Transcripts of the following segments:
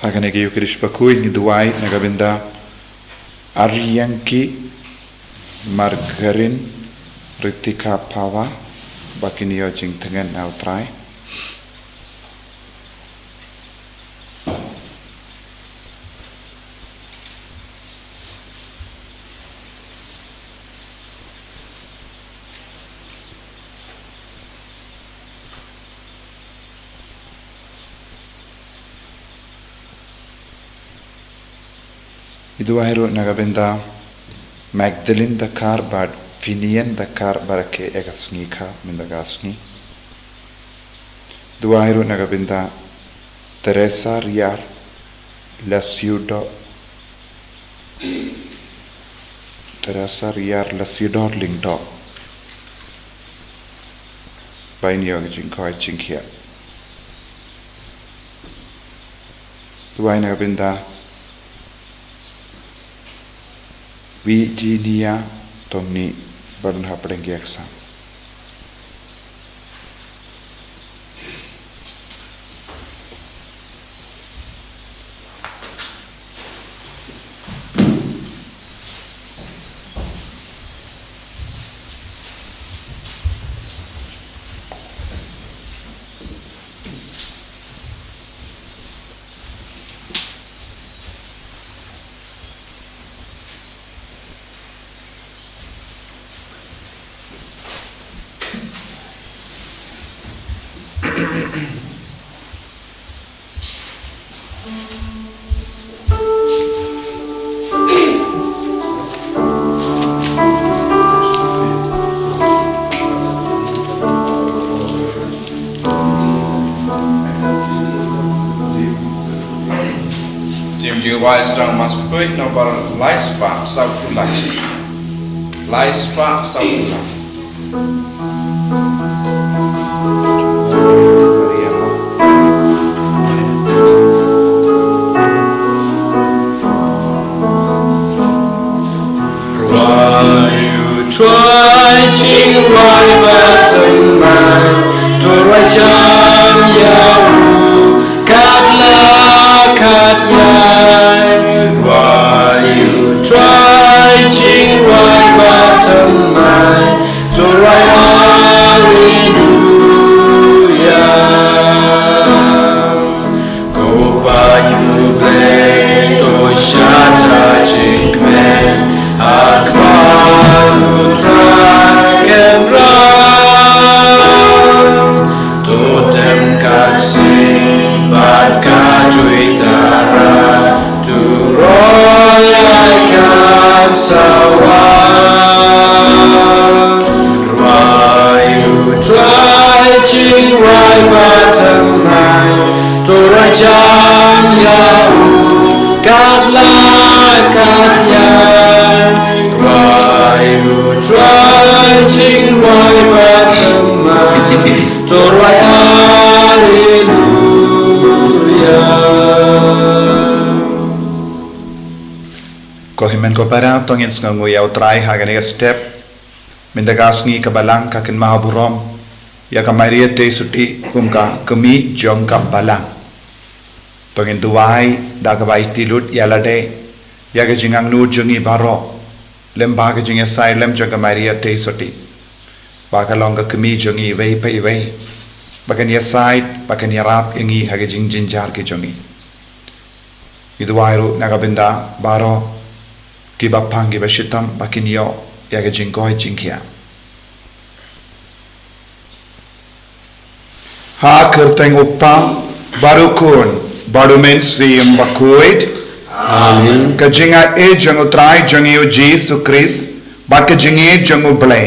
Haganegi Yukirish Bakui Niduai Nagabinda Aryanki Margarin Ritika Pawa Bakinio Jingtengen now try. Iduahiro Nagabinda Magdalene Dakar Bad Finian Dakar Barake Egasnika Mindagasni Duahiro Nagabinda Teresa Riar Lasiudo Teresa Riar Lasiudor Lingdo Bainio Jinkoi Chinkia Duahiro Nagabinda Virginia Tomni Badan Happening Exam. Wise down must be no bar lice spa south lice spa south try ching my bottom man to rajam yahu katla katya why you try ching my bottom man to hallelujah go by you blame to shata ching man akbar track and run totem kaksi bad kajuitara to royal kapsawa you try ching right bottom line to rajam yahu katla katya you try ching right bottom line to hallelujah Kohimen ko para tongin sngangu yau try hagane step mindagasni kabalang kakin mahaburom ya kamaria te suti kumka kami jong ka balang tongin duai da kabai tilut yalade ya ke jingang nu jungi baro lemba ke jinga sai lem jong kamaria te suti bakalong ka kami jungi vei pai vei bakan ya sai bakan ya rap ingi hage jing jinjar ke jungi iduairu nagabinda baro kiba pangi bashitam bakin yo ya ke jingkoi jingkia ha kerteng uppa barukun barumen siyam bakuid amen ka jinga e jangu trai jangu Jesus Christ ba ka jinge jangu ble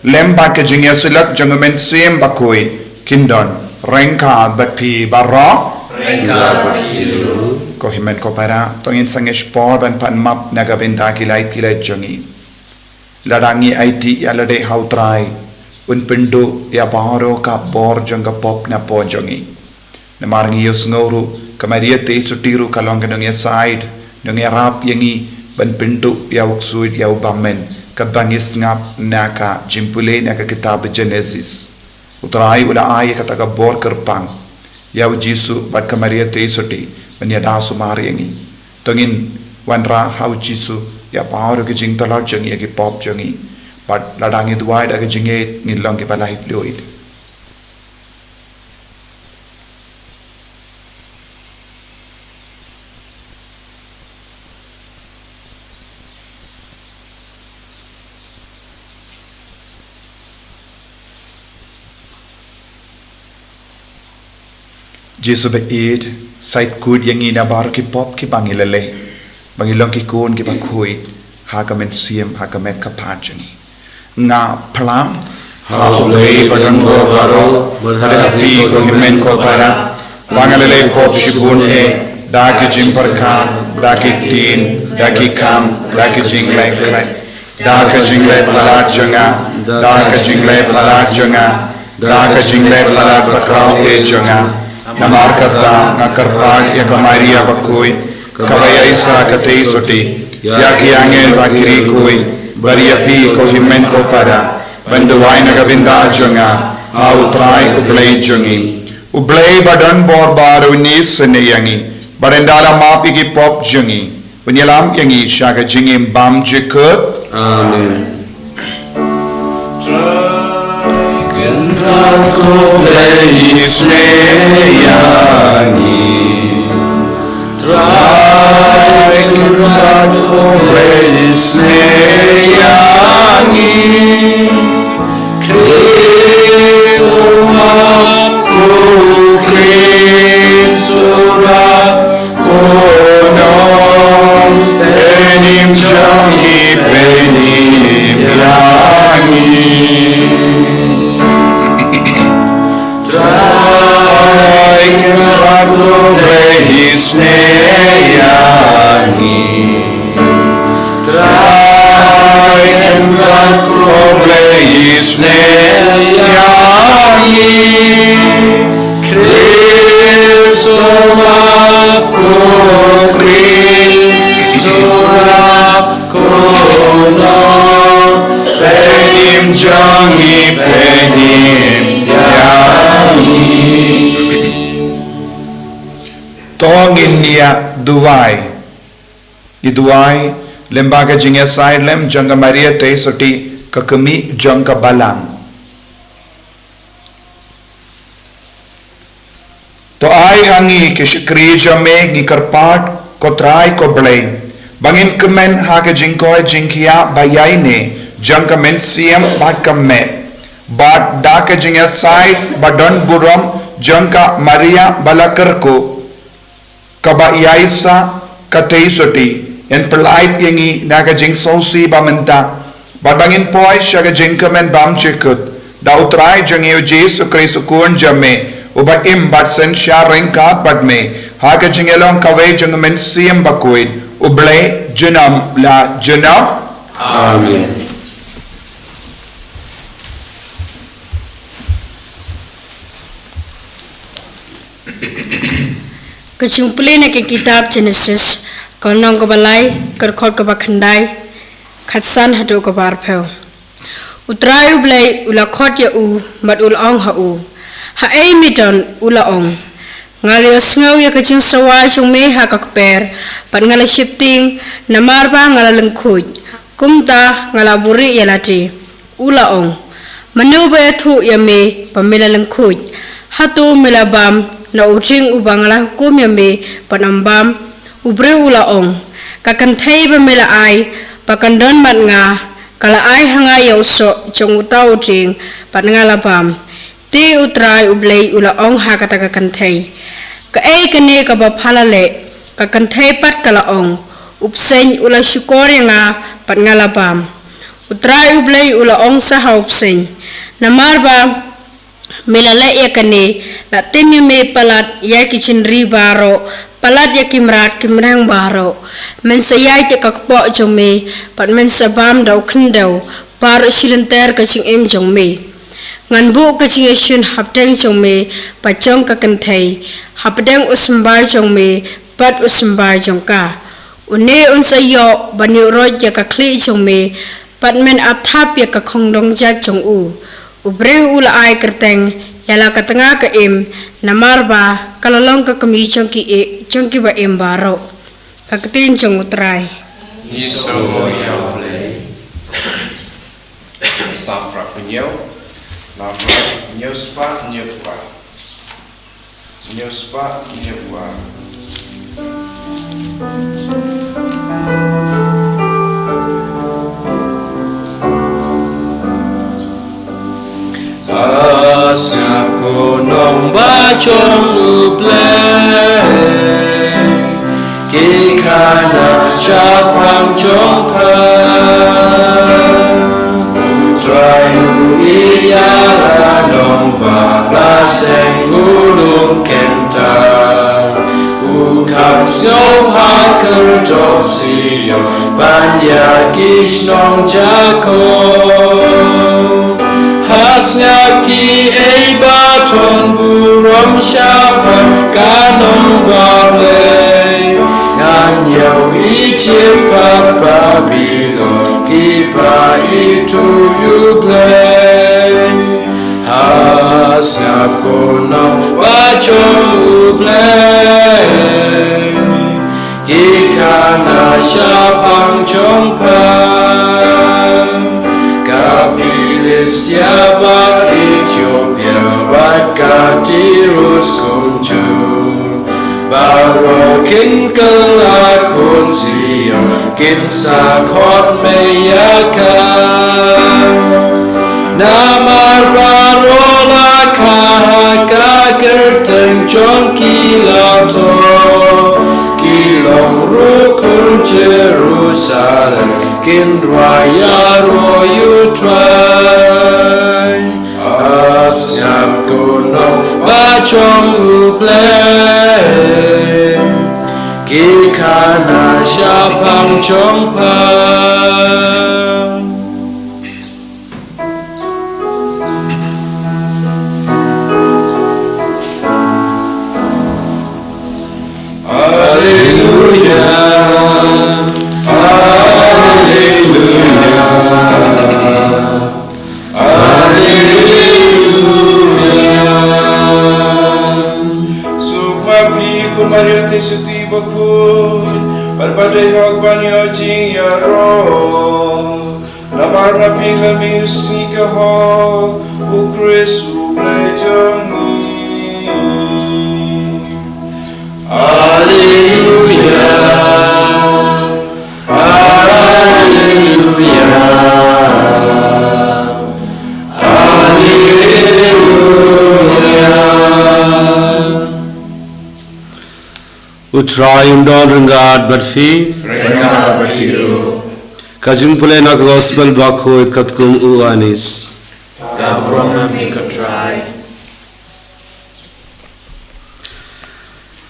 lem ba ka jinga sulap jangu men siyam bakuid kindon rengka batpi barra rengka batpi ko himen ko para tongin sangesh por ban pan map nagabinda kilai jangi ladangi IT ya lade hautrai un pindu ya baro ka bor janga pop na po jangi na marngi yus ngoru kamaria te sutiru kalonga nang ya side nang ya rap yangi ban pindu ya uksuid ya ubamen ka bangis ngap naka jimpule naka kitab Genesis utrai ula ay kataga bor kerpang ya jisu bat kamaria te suti menyada sumari yangi tongin wanra hau jisu ya power ke jing tolor jangi ya ki pop jangi but ladangi duai da ke jinge nilong ki balai loid Jesu be eid sait kud yangi na bar ki pop ki bangilale bangilong ki kon ki bakhui ha ka men siem ha ka met ka pachani nga plam ha lei padan go baro ada pi ko himen ko para bangalale pop shibun e da ki jim par khan da ki tin da ki kam da ki jing lai klai da ka jing lai palat janga da ka jing lai palat janga da ka jing lai palat bakrao e janga namar kata ngakarpan ya kamaria bakoi kawaya isa katei soti ya ki angel bakiri koi baria pi ko himen ko para banduai nagabinda jonga au trai ublei jongi ublei badan bor baru ni seneyangi barendala mapi ki pop jongi punyalam yangi shaga jingim bam jekut amen Trago leisneyani Trago leisneyani Krisuma ku Krisura konom Benim jangi benim yani Jangi penim yani tongin niya duwai iduai lembaga jinga side lem janga maria te soti kakami janga balang to ai hangi ke shikri jame ni karpat kotrai ko blai bangin kemen ha ke jingkoi jingkia bayai ne jangka men siam bat kamme bat da ke jinga side badon buram jangka maria balakar ko kaba yaisa katei soti en pelait yangi naga jing sosi bamenta badangin poi shaga jingkamen bam chekut da utrai jangi jesu kristo kun jamme uba im bat sen sharing ka badme haga jingelong kawei jangmen siam bakuid uble junam la junam amen Kejumpulan ke kitab Genesis kolong ke balai kerkot ke bakandai khatsan hadu ke barpeu utrai ublai ula khot ya u mat ul ong ha u ha ei miton ula ong ngalios ngau ya kejing sawai chung me ha ka per pan ngala shifting namar ba ngala lengkhuj kumta ngala buri ya lati ula ong manu be thu ya me pamela lengkhuj hatu melabam na uting ubangala hukum ya me panambam ubre ula ong kakan thai ba mela ai pakandon mat nga kala ai hanga ya uso chong utau uting pan ngala bam ti utrai ublei ula ong ha kata kakan thai ka ai kane ka ba phala le kakan thai pat kala ong upsen ula shukor nga pan ngala bam utrai ublei ula ong sa ha upsen namar ba melala ya kane la temya me palat ya kichin ri baro palat ya kimrat kimrang baro men sayai te kakpo jome pat men sabam dau khendau par silenter kaching em jome ngan bu kaching yeshun hapteng jome pachong ka kanthai hapdeng usmbai jome pat usmbai jongka une unsayo bani roj ya ka khli jome pat men apthap ya ka khongdong ja jong u ubre ula ai kerteng yala katanga ka im namarba kalalong ka kami chong ki e jong ki ba embaro kakatin jong utrai Niso mo yaw play. Sapra punyaw. Labra nyaw spa nyaw pa. Nyaw spa nyaw pa. Asap ko nong ba chong uplay Kikana siya pang chong pa Try uyala nong ba plaseng ulung kenta Ukam siyo haker job siyo Banya gish nong jako Hasngap ki ay baton burom siyapan kanong bablay Nganyaw ichipat Babylon kipa ituyublay Hasngap ko nong bachong ublay Gikana siyapang chongpan Filistia bat Ethiopia bat Katirus kunju Barokin kelakon Sion Kinsakot meyaka Namar barola kahaka kerteng jong kilato Kilong rukun Jerusalem Kin raya royu try Asnyap kuno bachong uplay Kikana siapang chongpa Maria te suti bakun Barbadai hok banyo jing ya ro Nabar na pingla miusni ka hok Ukris ublay jongi Hallelujah Hallelujah Utrayum don rengat berfi Rengat berhiru Kajing pula nak gospel bakho it katkum uanis Gabroma mikotray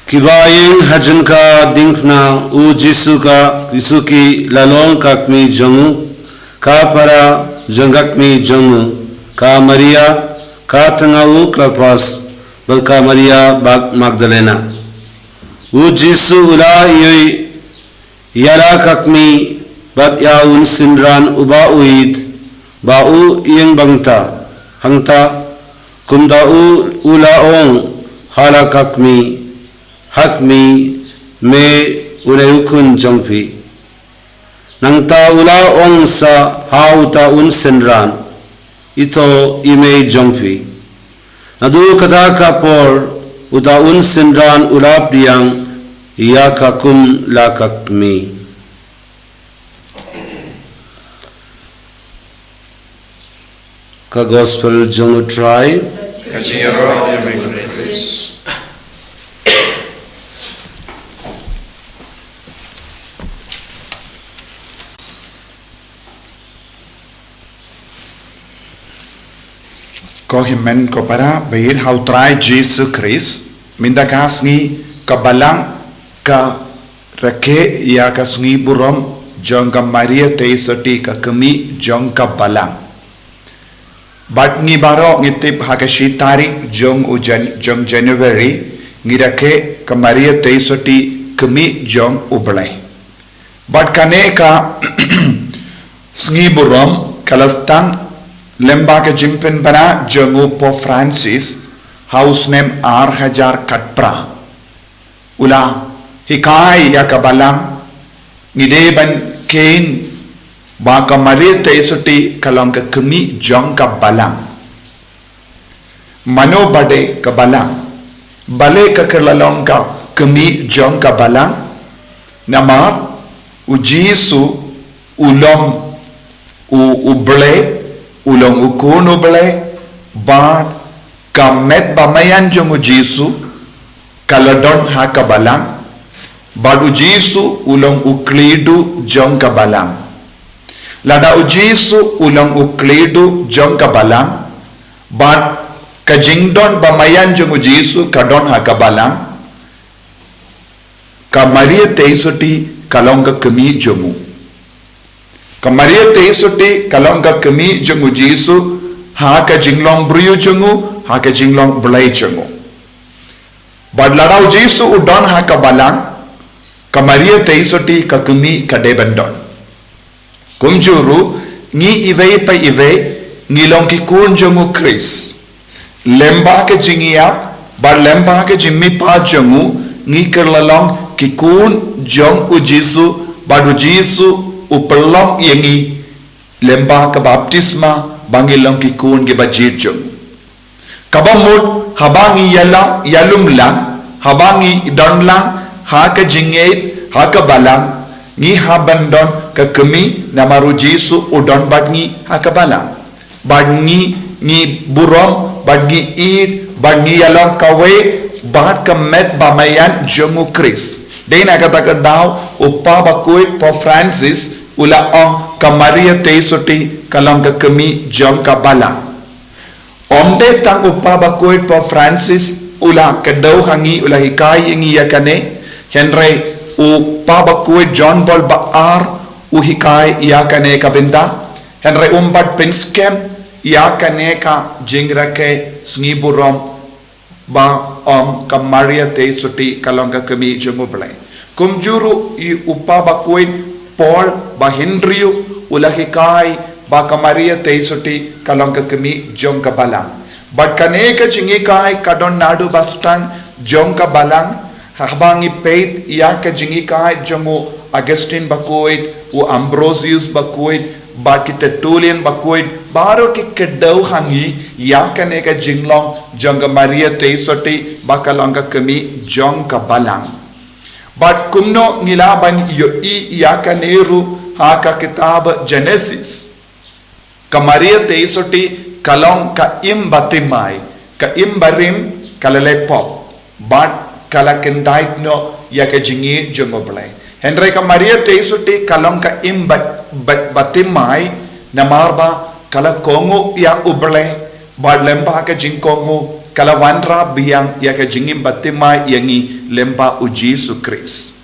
Kibaying hajan ka dingna u Jisu ki lalong kakmi jongu ka para jangakmi jongu ka Maria ka tangau klapas balka Maria bak Magdalena u Jisu ula yoi yara kakmi bat yaun sindran uba uid ba u iyeng bangta hangta kumda u ula ong hala kakmi hakmi me unayukun jongpi nangta ula ong sa hauta un sindran ito ime jongpi nadu kata kapor uta un sindran ulap diang iya kakum lakakmi ka gospel jongu try Kachiro emigris Kohimen ko para bayir hautrai Jesus Christ minda kasngi kabalang ka rake ya kasngi burom jong ka Maria te soti ka kemi jong ka balang bat ngi baro ngitip hakashi tarik jong ujan jong January ngi rake ka Maria te soti kemi jong ublay bat kane ka sngi burom kalastang lemba ke jimpen bana jongu po Francis house name R1000 Katpra ula hikai ya ka balang ngide ban kain ba ka Maria te suti kalong ka kemi jong ka balang mano bade ka balang bale ka kerlalong ka kemi jong ka balang namar u Jesu ulong u ble ulong u kono ble ba kamet ba mayan jong u Jesu kaladon ha ka balang ba u Jesu ulong u klidu jong ka balang lada u Jesu ulong u klidu jong ka balang ba kajingdon ba mayan jong u Jesu kadon ha ka balang ka Maria te suti kalong ka kemi jongu ka Maria te suti kalong ka kemi jongu Jesu ha ka jinglong brio jongu ha ka jinglong blai jongu badlarau Jesu udon ha ka balang ka Maria te suti ka kemi ka debandon kumjuru ni ive pa ive ngilong ki kun jongu Chris lemba ka jingia ba lemba ka jimmi pa jongu ngi kerlalong ki kun jong u Jesu badu Jesu u pelong yengi lemba ka baptisma bangilong ki kun ge bajit jong kabamut habangi yalum lang habangi don lang ha ka jinget ha ka balang ngi habandon ka kemi namaru Jesu udon badngi ha ka balang badngi ni burom badngi id badngi yalong kawe bad kamet bamayan jongu Chris dena kata ka daw upa bakuit po Francis ula ong ka Maria te suti kalong ka kemi jong ka balang omde tang upa bakuit po Francis ula ka daw hangi ula hikai ingi yakane henry upa bakuit John Paul Baar u hikai yakane ka binda henry umbat pinskem yakane ka jingrake sngiburom ba om ka Maria te suti kalong ka kemi jongu blai kumjuru i upa bakuin Paul ba Henryu ulahikai ba ka Maria te suti kalong ka kemi jong ka balang but kaneka jingikai kadon nadu bastan jong ka balang habangi peit ya ka jingikai jongu Augustine bakuit u Ambrosius bakuit ba ki Tertullian bakuit baro ki kedau hangi ya kaneka jinglong jong ka Maria te suti ba kalong ka kemi jong ka balang but kumno nilaban yo i ya kaneru ha ka kitab Genesis ka Maria te suti kalong ka imbatimai ka imbarim kalale pop but kala kendait no ya ka jingi jongoblai henry ka Maria te suti kalong ka imbatimai namarba kala kongo ya uble but lemba ka jingkongo kala wanra biyang ya ka jingim batimai yangi lemba u Jesu Chris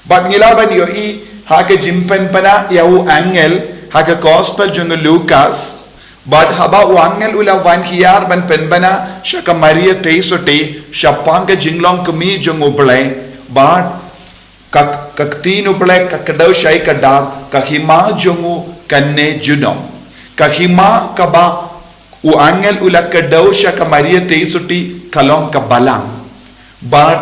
but ngilaban yo i ha ka jimpen pana ya u angel ha ka gospel jung Lucas but haba u angel ula wan hiar ban penbana sha ka Maria te suti shapang ka jinglong kemi jung uble but ka tinu ble ka kadau shai ka da ka hima jungu kanne junom ka hima ka ba u angel ula kadau sha ka Maria te suti kalong ka balang but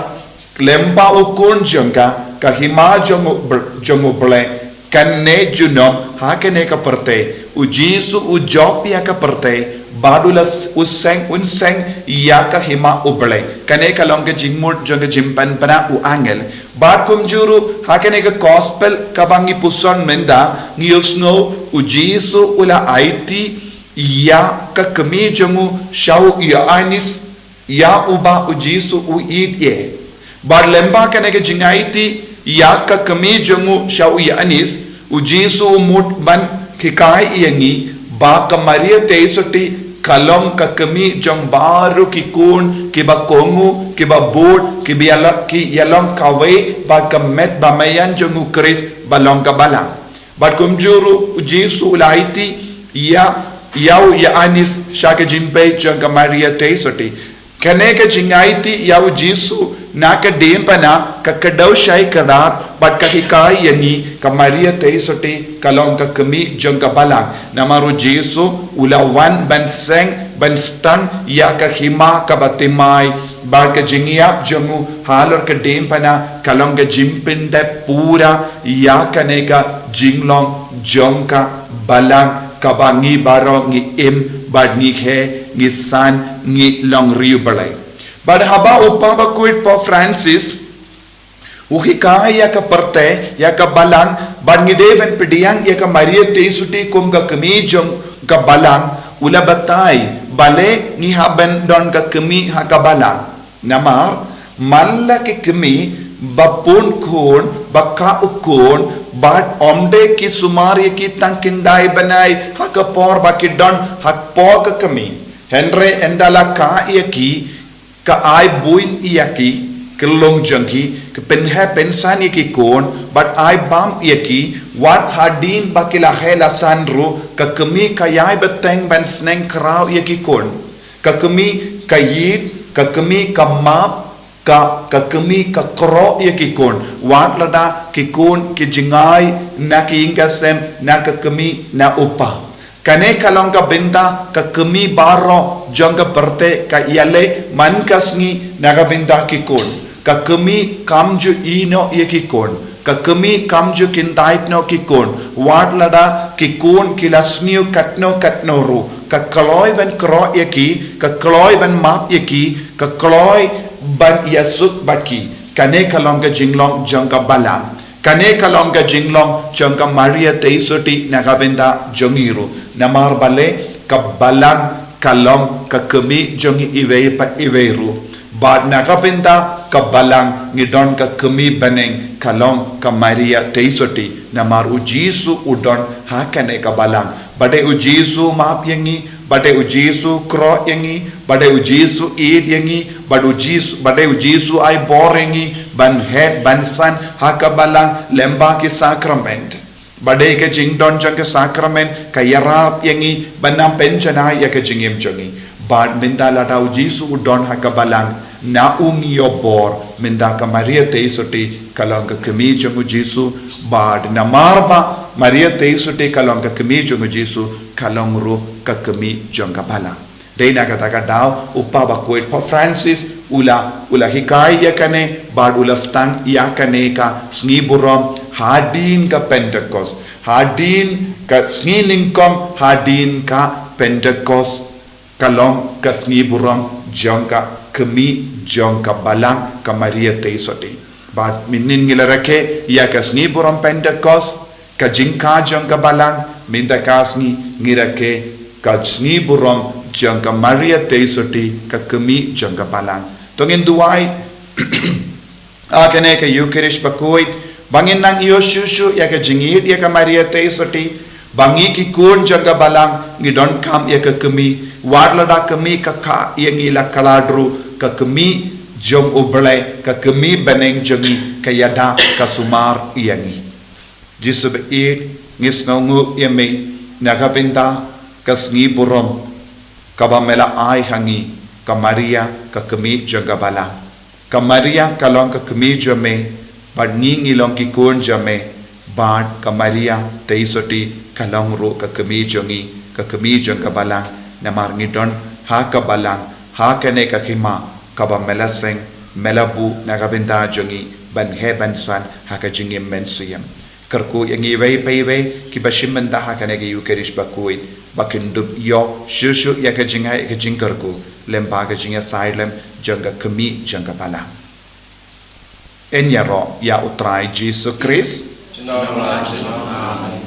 lemba u kun jonga ka hima jongu ble kanne junom ha kene ka perte u Jesu u jopia ka perte badulas unseng ya ka hima uble kane kalong ka jingmut jonga jimpan pana u angel bad kumjuru ha kene ka gospel ka bangi puson menda ngiyosno u Jesu ula aiti ya ka kemi jongu shau ya anis ya uba u Jesu u id ye bad lemba kane ka jingaiti ya ka kemi jongu shau ya anis u Jesu mut ban kikai yangi ba ka Maria te suti kalong ka kemi jong baru ki kun ki ba kongu ki ba bot ki biala ki yalong kawe ba ka met ba mayan jong Chris balong ka balang but kumjuru Jesu ulaiti ya yau ya anis shaka jimpe jong ka Maria te suti kane ka jingaiti yau Jesu na ka dempana ka kadau shai kadar but ka hikai yangi ka Maria te suti kalong ka kemi jong ka balang namaru Jesu ulawan ban seng ban stan ya ka hima ka batimai bar ka jingiap jongu halor ka dem pana kalong ka jimpin de pura ya kaneka jinglong jongka balang kabangi baro ngi im bad ngi he ngi san ngi long riu balai bad haba upaba kuit po Francis uhikaya ka parte ya ka balang bad ngi deven pediang ya ka Maria Teisuti kum ka kemi jong ka balang ula batai bale ngi haben don ka kemi ha ka balang namar malla ke kemi bapun khon bakka ukon bat omde ki sumari ki tangkindai banai hak por baki don hak po ka kemi henre endala ka yaki ka ai buin yaki kelong jangki ke penhe pensan yaki kon but ai bam yaki wat hadin bakila hela sandru ka kemi kayai beteng ban sneng krau yaki kon ka kemi kayit ka kemi kamap ka kemi ka kro yaki kon wat lada ki kon ki jingai na ki ingasem na ka kemi na upa kane kalong ka benda ka kemi baro janga berte ka yale man kasni na ka benda ki kon ka kemi kamju ino yaki kon ka kemi kamju kindait no ki kon wat lada ki kon kilasniu katno ru ka kloy ban kro yaki ka kloy ban map yaki ka kloy ban yasuk baki kane kalong ka jinglong jangka balam kane kalong ka jinglong jangka Maria Teisuti nagabenda jongiru namar bale ka balang kalong ka kemi jongi iwe pa iweru bad nagabenda ka balang ngidon ka kemi baneng kalong ka Maria Teisuti namar ujisu udon ha kane ka balang bade ujisu map yangi bade ujisu kro yangi bade ujisu id yangi bade ujisu ai borengi ban he ban san hakabalang lemba ki sacrament bade ke jingdon jang ke sacrament kayarap yangi banam penjana ya ke jingim jongi bad minda lada ujisu udon hakabalang na yo bor minda ka Maria Teisuti kalong ka kemi jongu jisu bad na marba Maria Teisuti kalong ka kemi jongu jisu kalong ru ka kemi jonga bala Dena kata daw upaba kuit po Francis ula hikai ya kane bad ula stang ya kane ka sniburom hadin ka Pentecost hadin ka snilingkom hadin ka Pentecost kalong ka sniburom jonga kemi jonga balang ka Maria Teisuti bad minin ngilarake ya ka sniburom Pentecost ka jingka jonga balang minta kasni ngirake ka sniburom jangka Maria Teisuti ka kemi jangka balang tongin duai akane ka Eucharist pakoi bangin nang Yoshushu ya ka jingit ya ka Maria Teisuti bangi ki kun jangka balang ngidon kam ya ka kemi warlada kemi ka ka yang ila kaladru ka kemi jong ublai ka kemi baneng jangi ka yada ka sumar yangi jisu be ngisnongu yemi nagapinta kasngi burom kabamela ai hangi ka Maria ka kemi janga bala ka Maria kalong ka kemi jame bad ngilong ki kun jame bad ka Maria Teisuti kalong ro ka kemi jongi ka kemi janga bala namar ngidon ha ka balang ha kane ka khima kabamela seng melabu nagabinta jongi ban he ban san ha ka jingim mensiam karku yang iwei peiwei ki bashim menda ha kane ki Eucharist bakui bakindub yo shushu ya ka jinga ka jingkarku lemba ka jinga silem janga kemi janga bala enyaro ya utrai Jesus Christ Amen.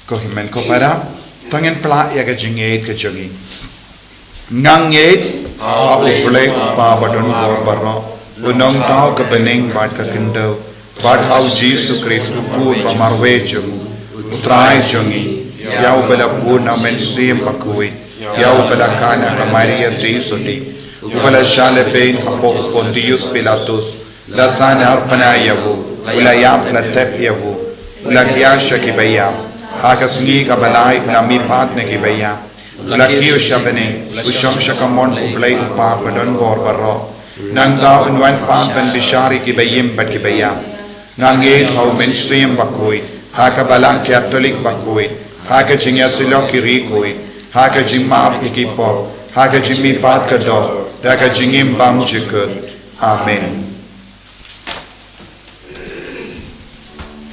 ko himen ko para tangen pla ya ka jingait ka jongi ngangait a uple pa badon bor barro unong tao ka beneng bad ka kindo bad how Jesus Christ ku pamarwe jong utrai jongi yau bela pu na men sim pakui yau bela kana ka Maria Teisuti ubala shale pein hapo Pontius Pilatus la sana arpana yavu ula yap la tep yavu ula kiasha ki bayam Akasngi ka balay na mi pat na kibaya Laki ushabene, usham shakamon ublay upa padon bor barro. Nang tao unwan pa ban bishari ki bayim bat ki bayam. Nangit hau mainstream bakui, haka balang Catholic bakui, haka jingya silok ki rikui, haka jingma ikipo, haka jingmi pat kado, haka jingim bam jikut. Amen.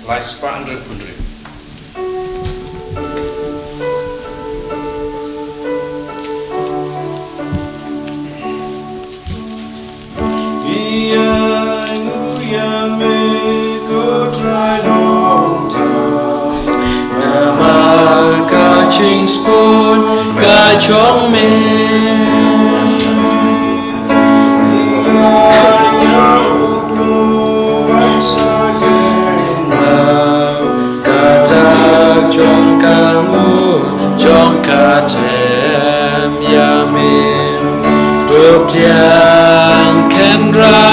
Lais 400 pundri. Ching spoon ka chong me ka tak chong ka mu chong ka tem ya me tup tiang ken ra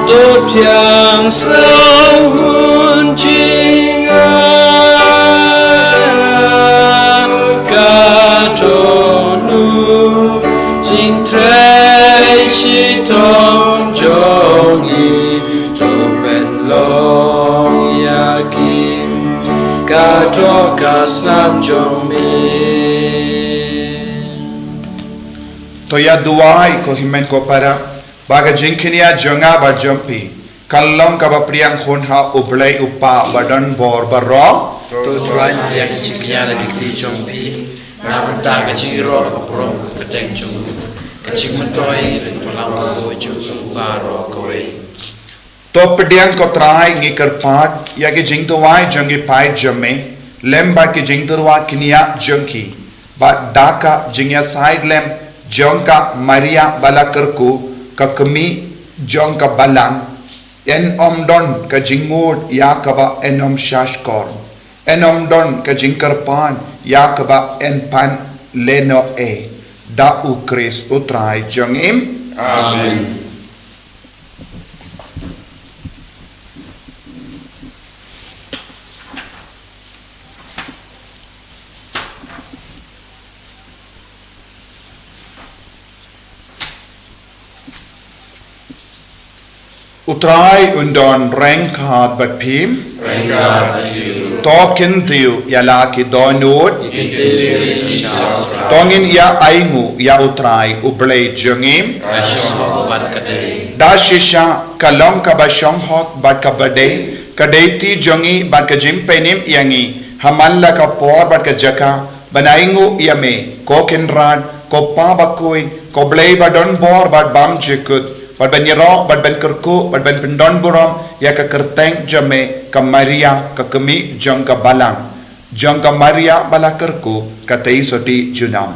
tup tiang sao hun ching Tong jongi to ben long yakin ka to ka snam jong mi To ya duai ko himen ko para baga jinkinia jonga ba jompi kallong ka ba priang khon ha ublay upa badan bor barro to train yang chikya la dikti jong pi na ta ka chiro ko pro ka teng jong kachik matoy palang ko jong baro ko To pediang ko try ngi karpat ya ke jing to wai jongi pai jome lemba ke jing to wa kinia jonki ba daka jingya side lem jongka maria balakarku ka kami jongka balang en omdon ka jingud ya kaba enom shashkor en omdon ka jingkarpan ya kaba en pan leno e da ukris utrai jongim. Amen. Utrai undon rengkat bat pim tokin tiu yala ki donut tongin ya aingu ya utrai ublay jongim da shisha kalong ka ba shong hot bat ka bade kadeti jongi bat ka jimpenim yangi hamalla ka por bat ka jaka banaingu yame kokin ran ko pa bakuin ko blay badon bor bat bam jikut bat ben yero bat ben kerku bat ben pendon burom ya ka kerteng jame ka maria ka kemi jong ka balang jong ka maria bala kerku ka tei soti junam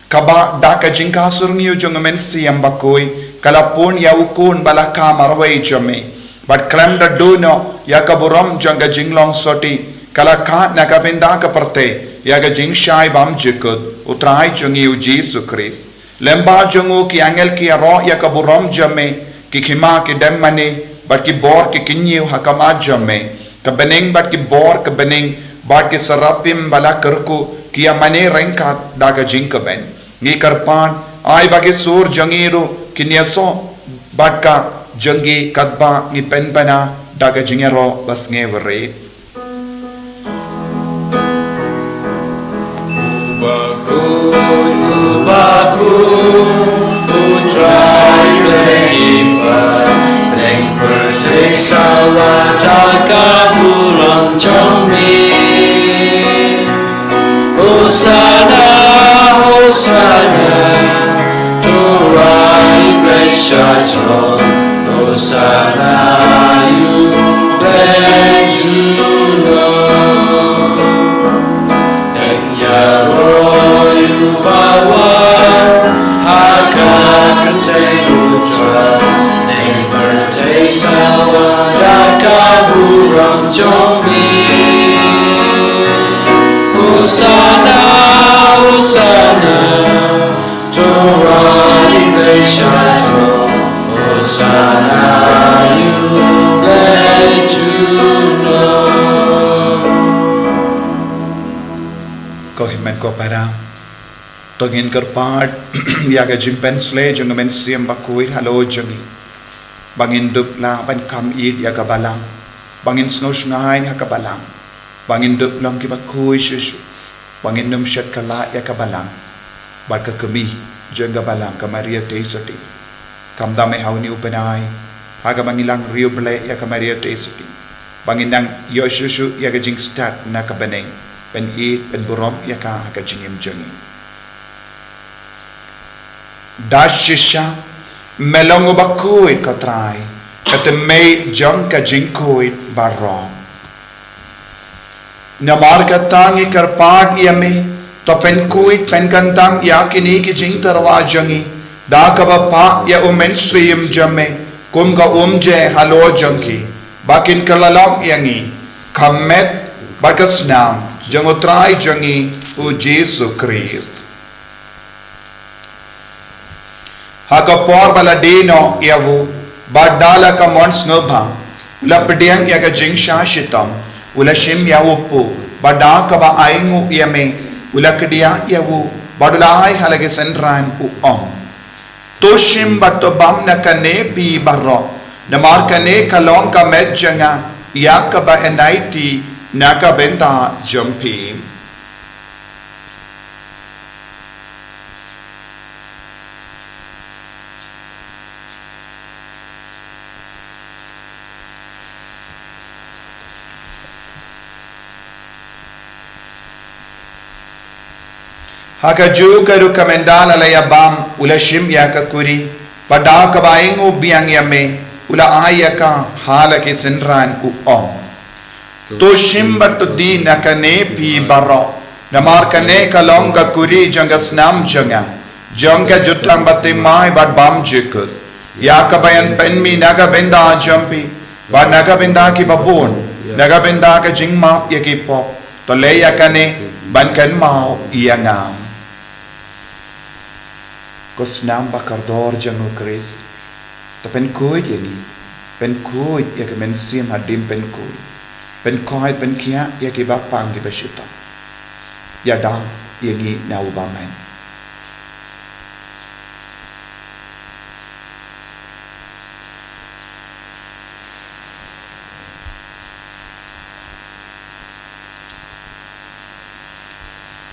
kaba da ka jingka surniu jong men siam bakoi kala pun ya ukun bala ka marwai jame bat kram da dono ya ka burom jong ka jinglong soti kala ka na ka benda ka perte ya ka jing shai bam jikut utrai jongi Jesus Christ lemba jongo ki angel ki ro ya ka burom jame ki khima ki dem mane bat ki bor ki kinyu hakama jame ka beneng bat ki bor ka beneng bat ki sarapim bala kerku ki mane rengkat daga jingka ben ngi karpan ai bagi sur jangiru kinyaso bat ka jangi katba ngi penpana daga jingero bas nge were Baku utrai lehipan Leng pertek sawataka pulang jombi Hosana, Hosana Turai bleshajon Hosana you bless you Lord And Yaroyu bawan Haka kerteng utra Neng pertek sawadaka burang jombi Hosana, Hosana Turai bleshajon Hosana you bless you Lord ko himen ko para Tongin kerpat yaga jimpensle jeng men siam bakuit halo jengi. Bangin dup la ban kam id yaga balang. Bangin snow shngain haka balang. Bangin dup lang ki bakui shishu. Bangin num shat kala yaga balang. Barka kami jenga balang ka Maria Teisoti. Kam dame hauni upenai. Haga bangilang rio ble yaga Maria Teisoti. Banginang yoshishu yaga jing stat na kabaneng. Ben id ben burom yaga haka jingim jengi. Dashisha melongo bakuit katrai katemei jong ka jingkuit barong namar katangi karpat yame to pen kuit pen kantang yakini ki jing tarwa jangi da ka pa ya umen swim jame kum ka umje halo jangki bakin kalalom yangi kamet bakasnam jangotrai jangi u Jesus Christ Hakapor baladino yavu badala ka mons ngobha lapdiang yaga jingsha shitam ulashim yavupu badaka ba aingu yame ulakdia yavu badulai halage senran u toshim batobam nakane pi barro namar kane kalong ka medjanga yakaba enaiti naka benda jumpi Hakaju karu kamendala layabam ulashim yaka kuri pada kabaingu biang yame ula ayaka halaki senran u toshim batudi nakane pi baro namar kane kalong ka kuri jangas nam janga janga jutang batte mai bad bam jikut yaka bayan penmi naga benda jampi ba naga benda ki babon naga benda ka jingma yaki pop to le yakane ban kan mau iangam Kosnam bakardor jangu Chris. Tapen kuit yani. Pen kuit ya ke mensim hadim pen kuit. Pen kuit pen kia ya ke bapang di besyita. Ya dah yani naubaman.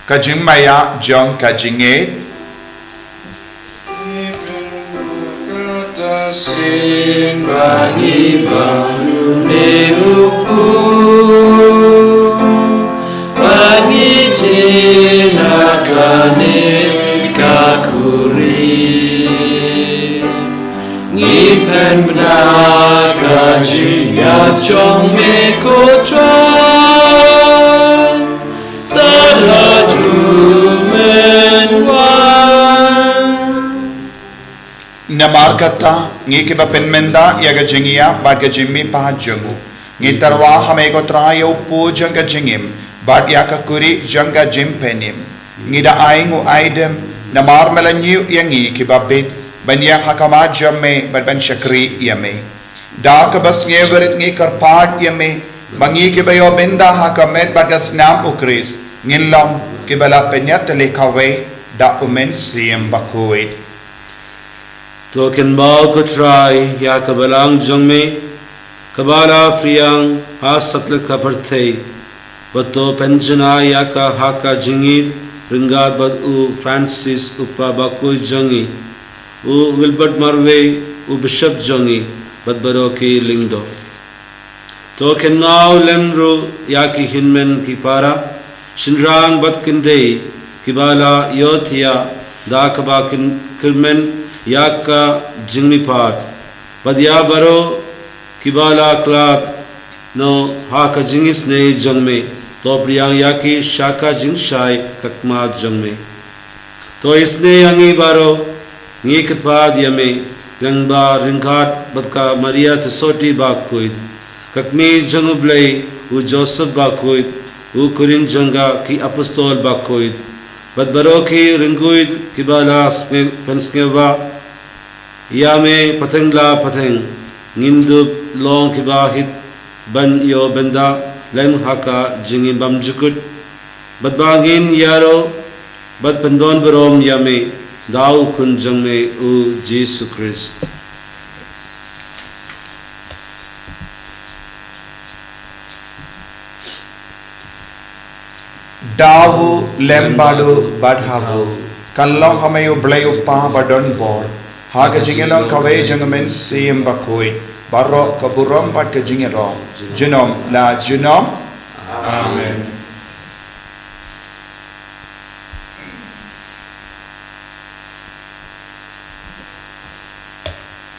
Kajing maya jong kajinget. Sin bani banu neupu bani tina kane kakuri ngipen benaga jinya chong mekotran tadhaju menwan Namar kata ngi ke bapen menda ya ga jingia bad ga jimmi pa jangu ngi tarwa hame ko trayo pu jang ga jingim bad ya ka kuri jang ga jimpenim ngi da aingu aidem namar melanyu yangi ke babet banya hakama jamme bad ban shakri yame da ka bas nge verit ngi karpat yame bangi ke bayo benda hakamet bad ga snam ukris ngillam ke bala penyat lekawe da umen siem bakuit Token bau ko try ya kabalang jongme kabala priang asatl kaparthe bato penjana ya ka haka jingit ringat bad u Francis upa bakoi jongi u Wilbert Marwe u Bishop jongi bad baroki lingdo token ngau lemru ya ki hinmen ki para shinrang bad kinde kibala yothia da kabakin kirmen Yaka jingmi part badya baro kibala klak no haka jingis ne jangme to priyang yaki shaka jingshai kakma jangme to isne yangi baro ngi katpa diame rangba ringhat badka Maria Tesoti bakuit kakmi jangublei u Joseph bakuit u kurin janga ki apostol bakuit badbaro ki ringuit kibala penskeva Yame patengla pateng ngindup long kibahit ban yo benda lem haka jingim bam jukut badbangin yaro bat pendon berom yame dau kun jang me u Jesus Christ. Dawu lembadu badhavu kalong hamayu blayu pa badon bor haga jingelong kawai jangamen siem bakoi baro kaburom bad ke jingero jinom la jinom. Amen.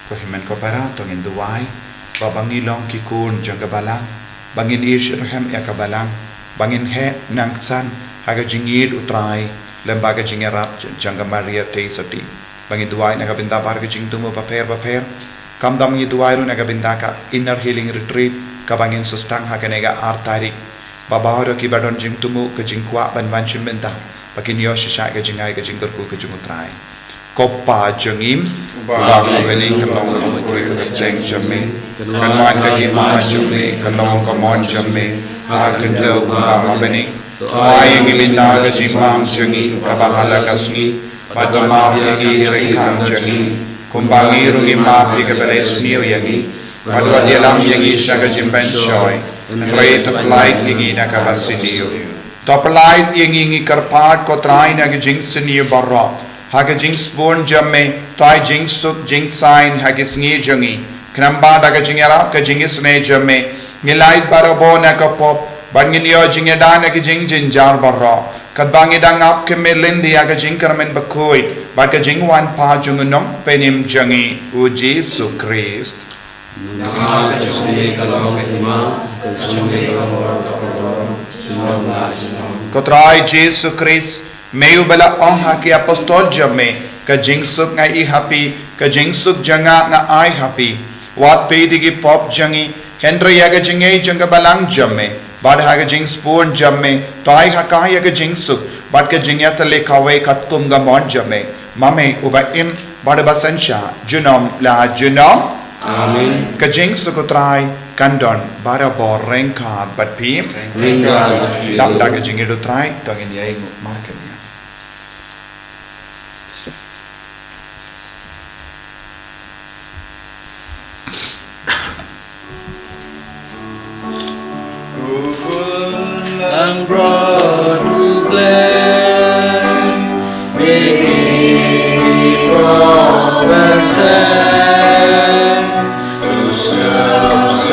Ko himen ko para tongin duwai babangilong kikun janggabalang bangin ishirhem ya kabalang bangin he nangsan haga jingid utrai lembaga jingerap jangga Maria teisati bangin duwai nagabinda barga jingtumo paper kamdam ni duwai ru nagabinda ka inner healing retreat kabangin sustang haga nega artarik babahoro ki badon jingtumo ke jingkwa banwanchin benta bakin yoshisha ga jingai ga jingurku ke jingutrai koppa jangim bago bening kalong kuri ka jeng jamme kanwan ka hima jamme kalong ka mon jamme akan jauh bama bening toai ngilina ka jimam jangi kabahala kasni padama yangi rekang jangi kumbangi rungi mapi ka beres niu yangi padwa dialam yangi syaga jimben choy rei taplait yangi na ka basidiu taplait yangi ngi karpat ko trai na ka jing siniu barra haga jings born jamme toy jings suk jings sign haga sngi jangi knamba daga jingera ka jingis ne jamme ngilait barabo na ka pop bangin yo jingeda na ka jing jinjar barra kadbangi dang ap ke melindi haga jing karmen bakoi ba ka jing wan pa jungunong penim jangi u Jesus Christ Nama kecungi kalau kehima, kecungi kalau kapro, junong la junong. kotrai Jesus Christ meu bala ong haki apostol jamme ka jingsuk ngai happy ka jingsuk janga nga ai happy wat pe digi pop jangi hendra yaga jingai janga balang jamme bad haga jings porn jamme tai haka yaga jingsuk bad ka jingya tale kawai khatum ga mon jamme mame uba im bad basansha junom la junom. Amen. Ka jingsuk utrai kandon bara bor rengka bad pim Ringga dap daga jingi do trai tongin yai marken Ang broad bless, making property, yourself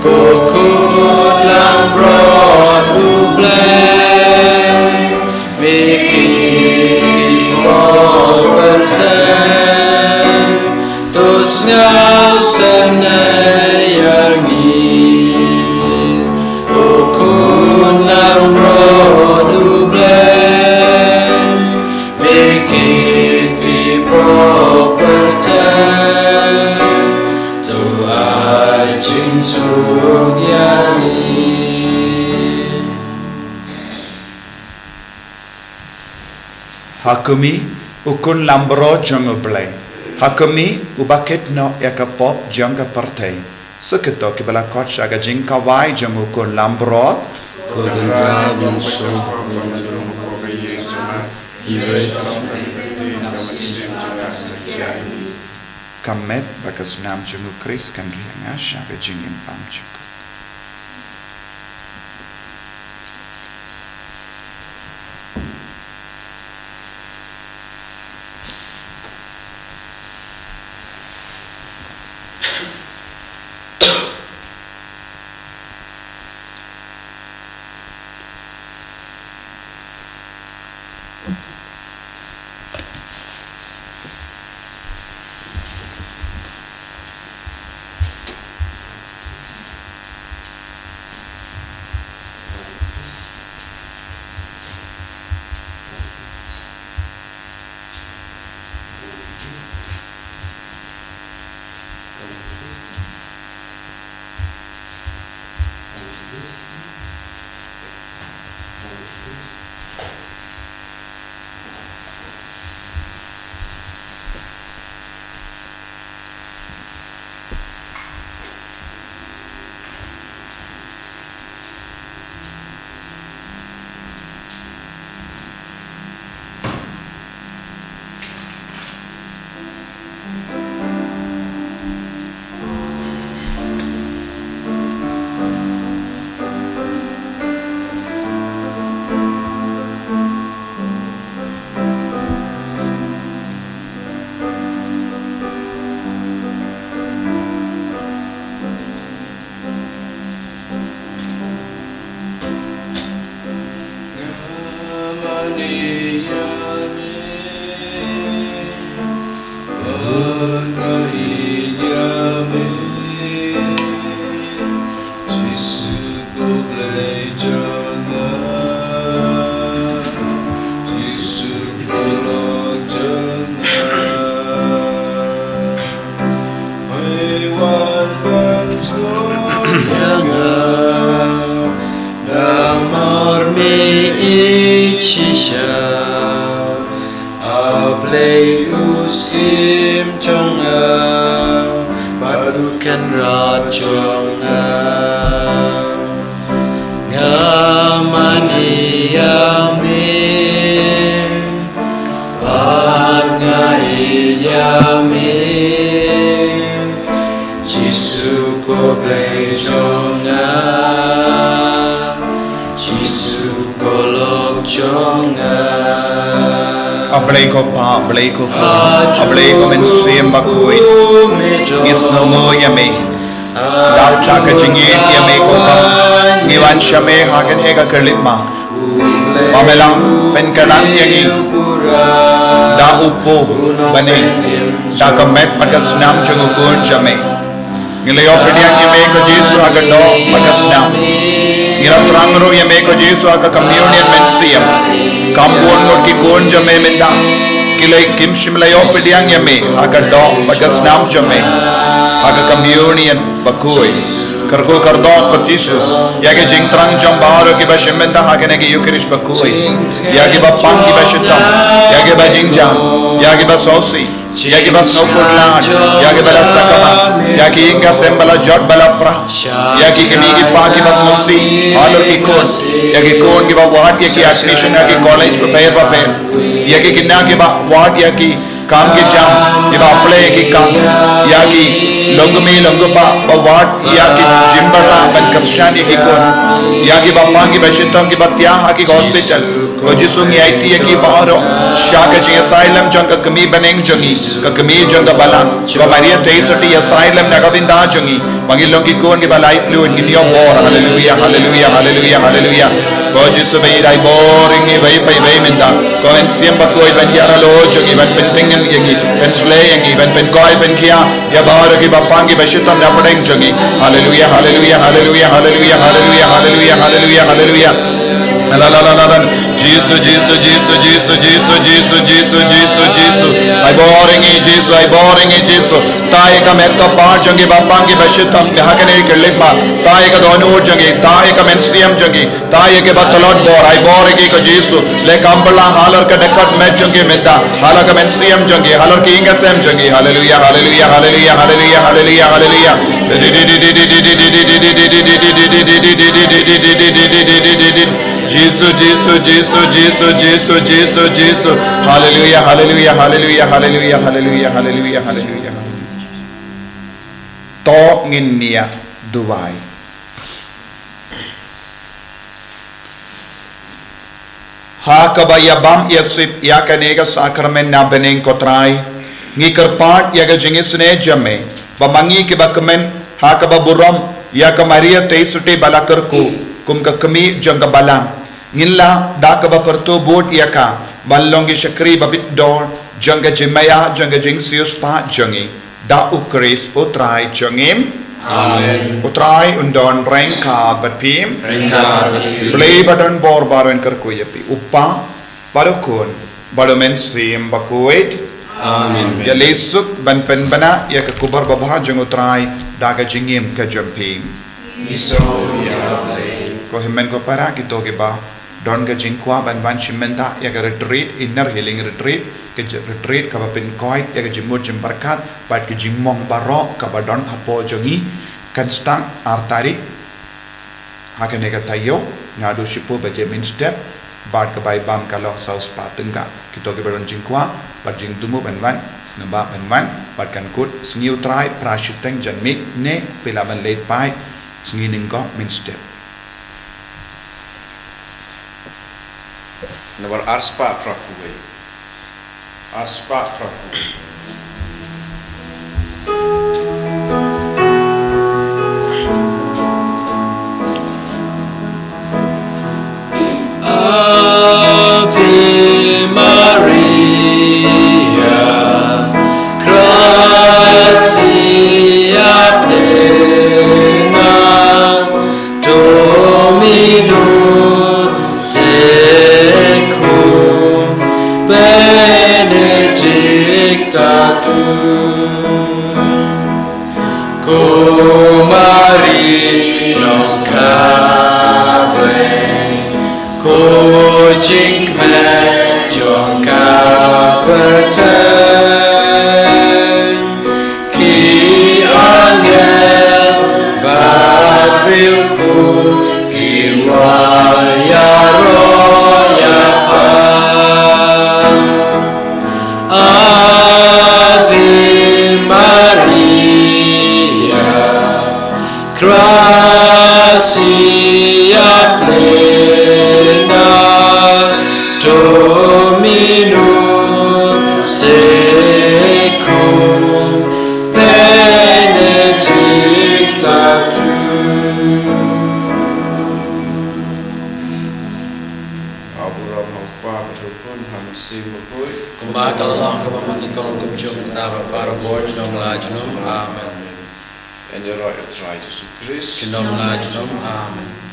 Kokot lang broad bless, making property, tos ngaw Hakumi ukun lambro jango blay. Hakumi ubaket no yakapop janga partay. Seketo kibala kot shaga jing kawai jango ukun lambro. Kodra bunso Kamet bakas nam jango Chris kan rianga shaga jing impam jing. Ablay ko pa, ablay ko men siyem bakoy. Isno mo yame. Dal chaka jingit yame ko pa. Ngiwan shame hagen hega kerlit ma. Pamela pen kanang yangi. Da upo bane. Da kamet pagas nam chungukun jame. Ngilayo prediang yame ko Jesu aga do pagas nam. Ngiram terangro yame ko Jesu aga communion men siyem. Kambuan ngot ki kon jame menda kilai kim shimlayo pediang yame aga do pagas nam jame aga communion bakoi karko kardo kotisu yage jing trang jam baharo ki bashe menda haga ne ki yukrish bakoi yage ba pang ki bashe tam yage ba jing jam yage ba sosi yage ba snowpodland yage ba sakama yage inga sembala jot bala pra yage ki nigi pa ki ba sosi alor ki kon yage kon ki ba wat ki admission yage college prepare yage ki na ki ba wat yage काम के जाम ये बापले की काम या की लोग में लोगों बा वाट या की जिम्बरा बन क्रिश्चियन की कौन या की बापा की बशितम की बत्तियां हा की हॉस्पिटल को जिसुंग या इटी की बाहरो शाका जी असाइलम जंग कमी बनेंग जंगी का कमी जंग बला को मरिया तेसटी असाइलम नगविंदा जंगी मंगी लोग की कौन की बलाई प्लू in your bore hallelujah hallelujah hallelujah hallelujah को जिसु बई राई बोरिंग वही पे वही मिंदा को इन सियम बकोई बन यारा लो जंगी बन painting yangi ben slay yangi ben koi ben kia ya bahar ki bapangi bashitam na padeng jangi hallelujah hallelujah hallelujah hallelujah hallelujah hallelujah hallelujah hallelujah la la la la Jesus Jesus Jesus Jesus Jesus Jesus Jesus Jesus Jesus I boring Jesus tae ka met ka par jangi bapangi bashitam dhakane kelima tae ka donu jangi tae ka men siam jangi tae ke batalot bor I boring ki ko Jesus le kambala halar ka dekat met jangi menda hala ka men siam jangi halar ki inga sem jangi hallelujah hallelujah hallelujah hallelujah hallelujah hallelujah Jesus Jesus Jesus Jesus Jesus Jesus Jesus hallelujah hallelujah hallelujah hallelujah hallelujah hallelujah hallelujah to nginnia duwai ha kabayabam yasip ya kanega sakramen na beneng kotrai ngikar part yaga jingisne jamme bamangi ke bakmen ha kababuram ya kamaria teisute balakarku kum ka kami janga balang ngilla da kabaperto bot yaka ballongi shakri babit dor janga jimaya janga jingsius pa jangi da ukris utrai jangim amen utrai undon rengka bapim play button bor baron karku yapi uppa barokon badomen sim bakoit amen ya lesuk ban pen bana ya ka kubar babha jang utrai daga jingim ka jampim iso ya ko himmen ko para kito ke ba don ga jingkwa ban shimenda ya ga retreat inner healing retreat ke retreat ka pin koi ya ga jimut jimbarkat bat ke jimong barok ka ba don apo jongi kan stang artari hakane ga tayo ngadu shipo ba jemin step bat ka bai bam ka lo saus patengga kito ke don jingkwa bat jing tumu ban snaba ban bat kan kut sniu trai prashiteng janmik ne pilaban late pai snginin ko min step Nabar arspa prakuwe. Arspa prakuwe. Ave Gracia plena Dominus tecum benedicta tu. Abraham pa berhubung hamsi mukui. Kumbaga lang kapamangikong kumjung taba para board ng lajnum. Amen. En je roi het Jezus Christus. Kinom lajnum. Amen.